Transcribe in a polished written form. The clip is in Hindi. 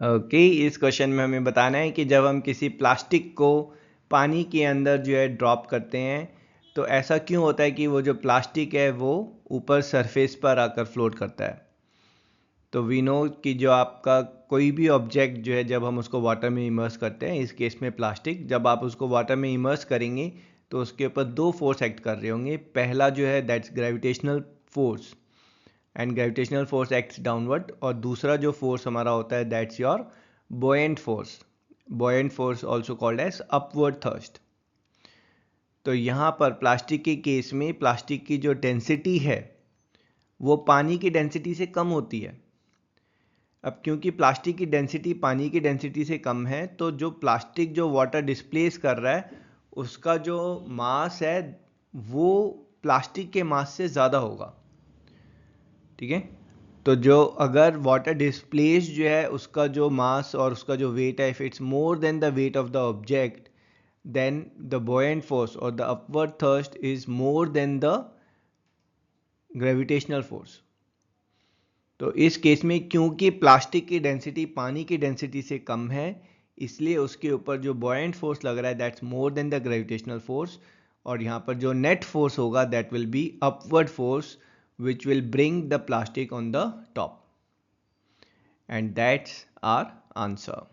ओके, इस क्वेश्चन में हमें बताना है कि जब हम किसी प्लास्टिक को पानी के अंदर जो है ड्रॉप करते हैं तो ऐसा क्यों होता है कि वो जो प्लास्टिक है वो ऊपर सरफेस पर आकर फ्लोट करता है। तो वी नो कि जो आपका कोई भी ऑब्जेक्ट जो है जब हम उसको वाटर में इमर्स करते हैं, इस केस में प्लास्टिक, जब आप उसको वाटर में इमर्स करेंगे तो उसके ऊपर दो फोर्स एक्ट कर रहे होंगे। पहला जो है that's gravitational force and gravitational force acts downward, और दूसरा जो फोर्स हमारा होता है that's your buoyant force, buoyant force also called as upward thrust. तो यहाँ पर प्लास्टिक के केस में प्लास्टिक की जो डेंसिटी है वो पानी की डेंसिटी से कम होती है। अब क्योंकि प्लास्टिक की डेंसिटी पानी की डेंसिटी से कम है तो जो प्लास्टिक जो वाटर डिस्प्लेस कर रहा है उसका जो मास है वो प्लास्टिक के मास से ज़्यादा होगा। ठीक है, तो जो अगर वाटर डिस्प्लेस जो है उसका जो मास और उसका जो वेट है, if it's more than the weight of the object, then the buoyant force or the upward thrust is more than the gravitational force। तो इस केस में क्योंकि प्लास्टिक की डेंसिटी पानी की डेंसिटी से कम है इसलिए उसके ऊपर जो buoyant फोर्स लग रहा है that's more than the gravitational force, और यहाँ पर जो नेट फोर्स होगा that will be upward force which will bring the plastic on the top, and that's our answer.